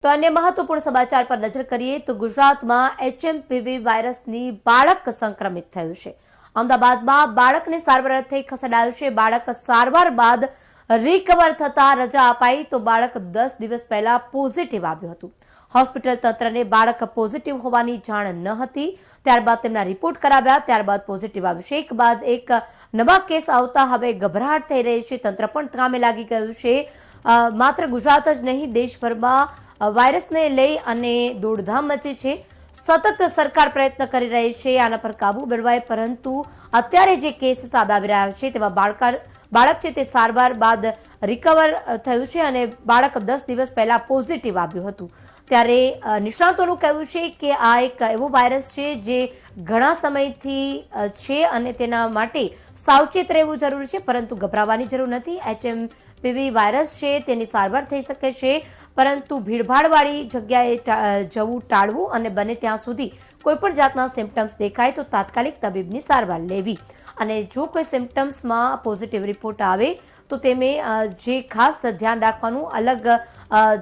તો અન્ય મહત્વપૂર્ણ સમાચાર પર નજર કરીએ તો ગુજરાતમાં HMPV વાયરસની બાળક સંક્રમિત થયું છે। અમદાવાદમાં બાળકને સારવાર અર્થે ખસેડાયું છે। બાળક સારવાર બાદ રિકવર થતા રજા અપાઈ તો બાળક 10 દિવસ પહેલા પોઝિટિવ આવ્યું હતું। હોસ્પિટલ તંત્રને બાળક પોઝિટિવ હોવાની જાણ ન હતી, ત્યારબાદ તેમના રિપોર્ટ કરાવ્યા, ત્યારબાદ પોઝિટિવ આવ્યું છે। એક બાદ એક નવા કેસ આવતા હવે ગભરાટ થઈ રહી છે। તંત્ર પણ કામે લાગી ગયું છે। માત્ર ગુજરાત જ નહીં, દેશભરમાં વાયરસને લઈ અને દોડધામ મચી છે। સતત સરકાર પ્રયત્ન કરી રહી છે આના પર કાબુ મેળવાય, પરંતુ અત્યારે જે કેસ સામે આવી રહ્યા છે તેમાં બાળક છે તે સારવાર બાદ રિકવર થયું છે અને બાળક 10 દિવસ પહેલા પોઝિટિવ આવ્યું હતું। ત્યારે નિષ્ણાતોનું કહેવું છે કે આ એક એવો વાયરસ છે જે ઘણા સમયથી છે અને તેના માટે સાવચેત રહેવું જરૂરી છે, પરંતુ ગભરાવાની જરૂર નથી। HMPV વાયરસ છે તેની સારવાર થઈ શકે છે, પરંતુ ભીડભાડવાળી જગ્યાએ જવું ટાળવું અને બને ત્યાં સુધી કોઈપણ જાતના સિમ્પટમ્સ દેખાય તો તાત્કાલિક તબીબની સારવાર લેવી। અને જો કોઈ સિમ્પટમ્સમાં પોઝિટિવ રિપોર્ટ આવે તો તેમે જે ખાસ ધ્યાન રાખવાનું, અલગ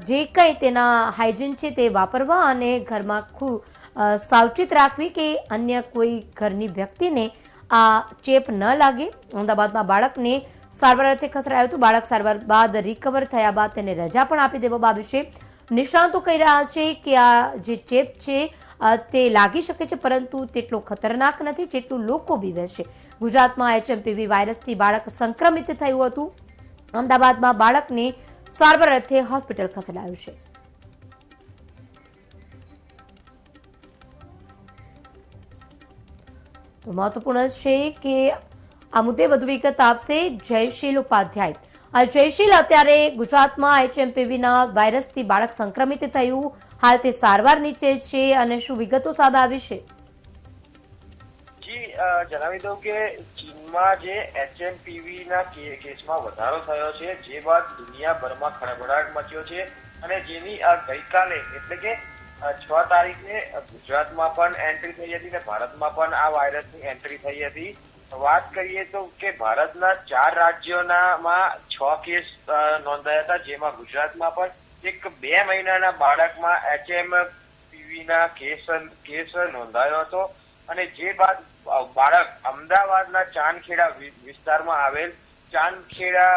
જે કંઈ તેના હાઇજીન છે તે વાપરવા અને ઘરમાં ખૂબ સાવચેત રાખવી કે અન્ય કોઈ ઘરની વ્યક્તિને આ ચેપ ન લાગે। અમદાવાદમાં બાળકને સારવાર અર્થે ખસેડાયું હતું। બાળક સારવાર બાદ રિકવર થયા બાદ તેને રજા પણ આપી દેવામાં આવી છે। નિષ્ણાતો કહી રહ્યા છે કે આ જે ચેપ છે તે લાગી શકે છે, પરંતુ તેટલો ખતરનાક નથી જેટલું લોકો બીવે છે। ગુજરાતમાં HMPV વાયરસથી બાળક સંક્રમિત થયું હતું। અમદાવાદમાં બાળકને સારવાર અર્થે હોસ્પિટલ ખસેડાયું છે। તો મહત્વપૂર્ણ છે કે આ મુદ્દે વધુ વિગત આપશે જયશીલ ઉપાધ્યાય। જયશીલ, અત્યારે ગુજરાતમાં HMPVના વાયરસથી બાળક સંક્રમિત થયું, હાલ તે સારવાર નીચે છે અને શું વિગતો સામે આવી છે? જી, જણાવી દઉં કે ચીનમાં જે HMPVના કેસમાં વધારો થયો છે, જે બાદ દુનિયાભરમાં ખળભળાટ મચ્યો છે અને જેની ગઈકાલે એટલે કે 6 તારીખે ગુજરાતમાં પણ એન્ટ્રી થઈ હતી અને ભારતમાં પણ આ વાયરસની એન્ટ્રી થઈ હતી। વાત કરીએ તો કે ભારતના 4 રાજ્યોમાં 6 કેસ નોંધાયા હતા, જેમાં ગુજરાતમાં પણ એક 2 મહિનાના બાળકમાં HMPVના કેસ નોંધાયો હતો અને જે બાદ બાળક અમદાવાદના ચાંદખેડા વિસ્તારમાં આવેલ ચાંદખેડા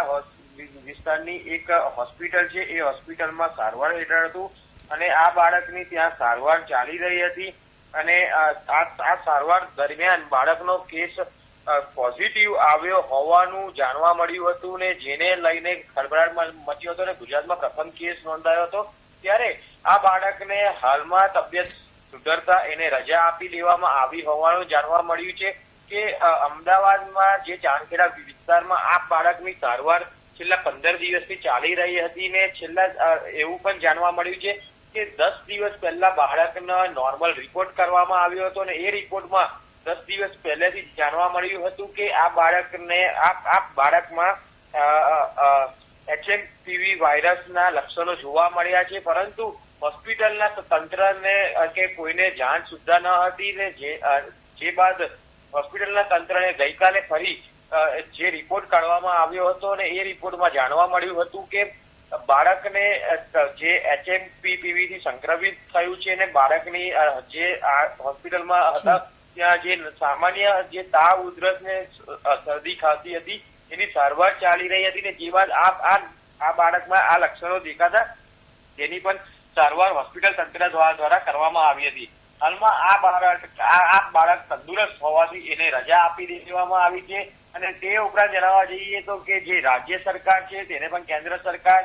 વિસ્તારની એક હોસ્પિટલ છે, એ હોસ્પિટલમાં સારવાર હેઠળ હતું અને આ બાળકની ત્યાં સારવાર ચાલી રહી હતી અને આ સારવાર દરમિયાન બાળકનો કેસ પોઝિટિવ આવ્યો હોવાનું જાણવા મળ્યું હતું ને જેને લઈને ખળભળાટ મચ્યો હતો અને ગુજરાતમાં પ્રથમ કેસ નોંધાયો હતો। ત્યારે આ બાળકને હાલમાં તબિયત સુધરતા એને રજા આપી દેવામાં આવી હોવાનું જાણવા મળ્યું છે કે અમદાવાદમાં જે ચાંદખેડા વિસ્તારમાં આ બાળકની સારવાર છેલ્લા 15 દિવસથી ચાલી રહી હતી ને છેલ્લા એવું પણ જાણવા મળ્યું છે કે 10 દિવસ પહેલા બાળકનો નોર્મલ રિપોર્ટ કરવામાં આવ્યો હતો અને એ રિપોર્ટમાં 10 દિવસ પહેલેથી જાણવા મળ્યું હતું કે આ બાળકમાં HMPV વાયરસના લક્ષણો જોવા મળ્યા છે, પરંતુ હોસ્પિટલના તંત્રને કે કોઈને જાણ સુદ્ધા ન હતી ને જે બાદ હોસ્પિટલના તંત્રને ગઈકાલે ફરી જે રિપોર્ટ કાઢવામાં આવ્યો હતો અને એ રિપોર્ટમાં જાણવા મળ્યું હતું કે બાળકને જે HMPV થી સંક્રમિત થયું છે અને બાળકની જે હોસ્પિટલમાં હતા ત્યાં જે સામાન્ય જે તાવ, ઉધરસ ને શરદી ખાંસી હતી એની સારવાર ચાલી રહી હતી ને જે બાદ આ બાળકમાં આ લક્ષણો દેખાતા તેની પણ સારવાર હોસ્પિટલ તંત્ર દ્વારા કરવામાં આવી હતી। હાલમાં આ બાળક તંદુરસ્ત હોવાથી એને રજા આપી દેવામાં આવી છે અને તે ઉપરાંત જણાવવા જઈએ તો કે જે રાજ્ય સરકાર છે તેને પણ કેન્દ્ર સરકાર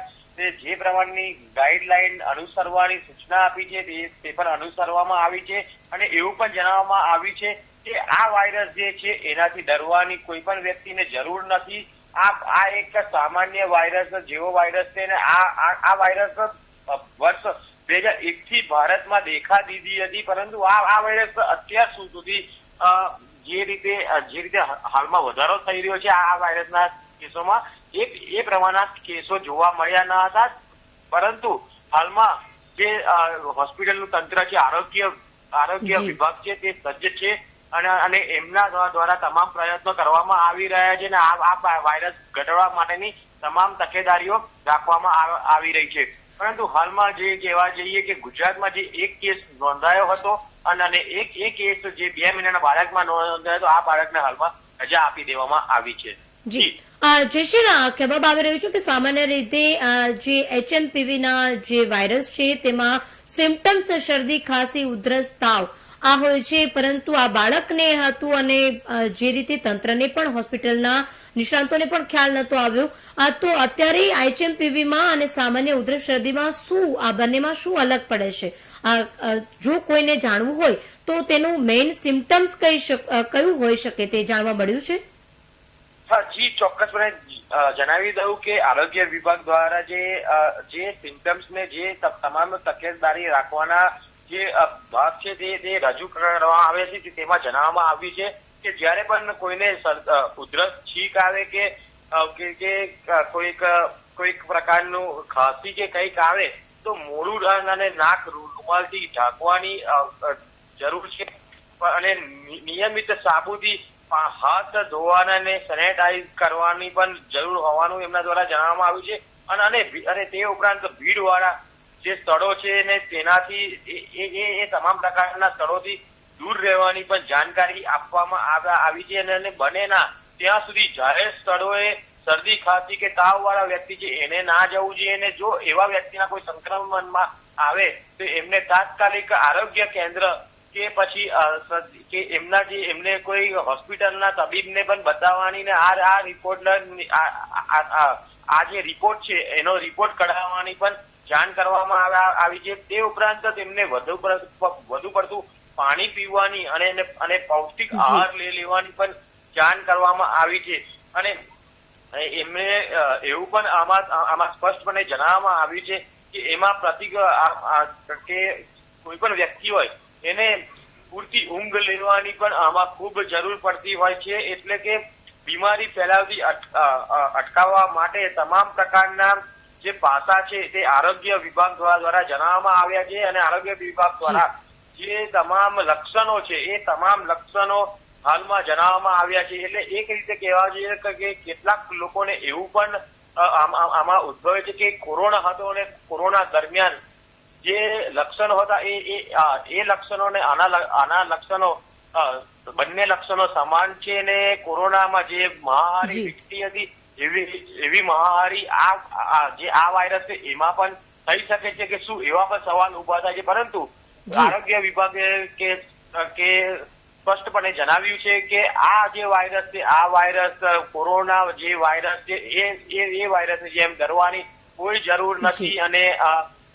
જે પ્રમાણની ગાઈડલાઈન અનુસરવાની સૂચના આપી છે તે પણ અનુસરવામાં આવી છે અને એવું પણ જણાવવામાં આવ્યું છે કે આ વાયરસ જે છે એનાથી ડરવાની કોઈ પણ વ્યક્તિને જરૂર નથી। આ એક સામાન્ય વાયરસ જેવો વાયરસ છે અને આ વાયરસ વર્ષ 2001 થી ભારતમાં દેખા દીધી હતી, પરંતુ આ વાયરસ અત્યાર સુધી જે રીતે હાલમાં વધારો થઈ રહ્યો છે આ વાયરસના કેસોમાં એ પ્રમાણના કેસો જોવા મળ્યા ન હતા, પરંતુ હાલમાં જે હોસ્પિટલનું તંત્ર છે, આરોગ્ય વિભાગ છે તે સજ્જ છે અને એમના દ્વારા તમામ પ્રયત્નો કરવામાં આવી રહ્યા છે અને આ વાયરસ ઘટાડવા માટેની તમામ તકેદારીઓ રાખવામાં આવી રહી છે। પરંતુ હાલમાં જે કહેવા જઈએ કે ગુજરાતમાં જે એક કેસ નોંધાયો હતો અને એ કેસ જે 2 મહિનાના બાળકમાં નોંધાયો હતો, આ બાળકને હાલમાં રજા આપી દેવામાં આવી છે. જી જયશીલ, કહેવામાં આવી રહ્યું છે કે સામાન્ય રીતે જે HMPV ના જે વાયરસ છે તેમાં સિમ્પટમ્સ શરદી, ખાંસી, ઉધરસ, તાવ આ હોય છે, પરંતુ આ બાળકને હતું અને જે રીતે તંત્રને પણ હોસ્પિટલના નિષ્ણાંતોને પણ ખ્યાલ નતો આવ્યો. તો અત્યારે HMPV માં અને સામાન્ય ઉધરસ શરદીમાં શું આ બંનેમાં શું અલગ પડે છે? જો કોઈને જાણવું હોય તો તેનું મેઇન સિમ્પટમ્સ કયું હોઈ શકે તે જાણવા મળ્યું છે? હા જી, ચોક્કસપણે જણાવી દઉં કે આરોગ્ય વિભાગ દ્વારા જે સિમ્પટમ્સ ને જે તમામ તકેદારી રાખવાના જે ભાગ છે તે રજૂ કરવામાં આવે છે. તેમાં જણાવવામાં આવ્યું છે કે જ્યારે પણ કોઈને ઉધરસ, છીંક આવે કે કોઈક પ્રકારનું ખાંસી કે કંઈક આવે તો મોઢું અને નાક રૂમાલથી ઢાંકવાની જરૂર છે અને નિયમિત સાબુથી હાથ ધોવાના અને સેનેટાઈઝ કરવાની પણ જરૂર હોવાનું એમના દ્વારા જણાવવામાં આવ્યું છે. અને તે ઉપરાંત ભીડવાળા જે સ્થળો છે ને તેનાથી એ તમામ પ્રકારના સ્થળોથી દૂર રહેવાની પણ જાણકારી આપવામાં આવી છે. અને બને ના ત્યાં સુધી જાહેર સ્થળોએ શરદી, ખાંસી કે તાવ વાળા વ્યક્તિ છે એને ના જવું જોઈએ. અને જો એવા વ્યક્તિના કોઈ સંક્રમણમાં આવે તો એમને તાત્કાલિક આરોગ્ય કેન્દ્ર કે પછી કે એમને કોઈ હોસ્પિટલના તબીબને પણ બતાવવાની ને આ રિપોર્ટ આ જે રિપોર્ટ છે એનો રિપોર્ટ કઢાવવાની પણ જાણ કરવામાં આવી છે. તે ઉપરાંત તેમને વધુ પડતું પાણી પીવાની અને પૌષ્ટિક આહાર લેવાની પણ જાણ કરવામાં આવી છે. અને એમને એવું પણ આમાં સ્પષ્ટપણે જણાવવામાં આવ્યું છે કે એમાં કે કોઈ પણ વ્યક્તિ હોય એને પૂરતી ઊંઘ લેવાની પણ આમાં ખૂબ જરૂર પડતી હોય છે. એટલે કે બીમારી ફેલાવતી અટકાવવા માટે તમામ પ્રકારના જે પાસા છે તે આરોગ્ય વિભાગ દ્વારા જણાવવામાં આવ્યા છે. અને આરોગ્ય વિભાગ દ્વારા જે તમામ લક્ષણો છે એ તમામ લક્ષણો હાલમાં જણાવવામાં આવ્યા છે. એટલે એક રીતે કહેવા જોઈએ કે કેટલાક લોકોને એવું પણ આમાં ઉદ્ભવે છે કે કોરોના હતો અને કોરોના દરમિયાન જે લક્ષણો હતા એ લક્ષણો ને આના લક્ષણો બંને લક્ષણો સમાન છે. ને કોરોનામાં જે મહામારી વિકસી હતી એવી મહામારી આ વાયરસ છે એમાં પણ થઈ શકે છે કે શું, એવા પણ સવાલ ઉભા થાય છે. પરંતુ આરોગ્ય વિભાગે કે સ્પષ્ટપણે જણાવ્યું છે કે આ જે વાયરસ છે, આ વાયરસ કોરોના જે વાયરસ છે એ વાયરસની જેમ ડરવાની કોઈ જરૂર નથી. અને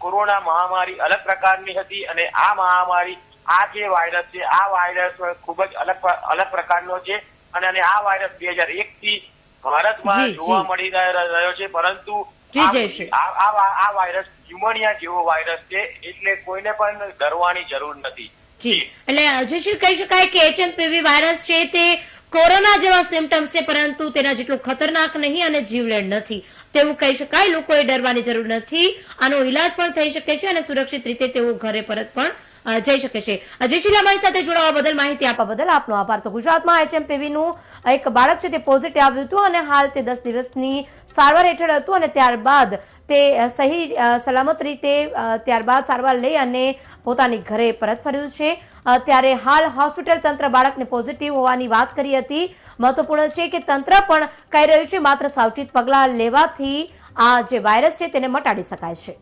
કોરોના મહામારી અલગ પ્રકારની હતી અને આ મહામારી આ જે વાયરસ છે આ વાયરસ ખૂબ જ અલગ પ્રકારનો છે. અને આ વાયરસ 2001 થી ભારતમાં જોવા મળી રહ્યો છે. પરંતુ આ વાયરસ ન્યુમોનિયા જેવો વાયરસ છે, એટલે કોઈને પણ ડરવાની જરૂર નથી. જી, એટલે જયશીલ કહી શકાય કે HMPV વાયરસ છે તે કોરોના જેવા સિમ્પટમ્સ છે, પરંતુ તેના જેટલું ખતરનાક નહીં અને જીવલેણ નથી તેવું કહી શકાય. લોકોએ ડરવાની જરૂર નથી. આનો ઈલાજ પણ થઈ શકે છે અને સુરક્ષિત રીતે તેઓ ઘરે પરત પણ જઈ શકે છે. જયશીલ, અમારી સાથે જોડાવા બદલ, માહિતી આપવા બદલ આપનો આભાર. તો ગુજરાતમાં HMPV નું એક બાળક છે તે પોઝિટિવ આવ્યું હતું અને હાલ તે 10 દિવસની સારવાર હેઠળ હતું અને ત્યારબાદ તે સહી સલામત રીતે ત્યારબાદ સારવાર લઈ અને પોતાની ઘરે પરત ફર્યું છે. ત્યારે હાલ હોસ્પિટલ તંત્ર બાળકને પોઝિટિવ હોવાની વાત કરી હતી. મહત્વપૂર્ણ છે કે તંત્ર પણ કહી રહ્યું છે માત્ર સાવચેત પગલાં લેવાથી આ જે વાયરસ છે તેને મટાડી શકાય છે.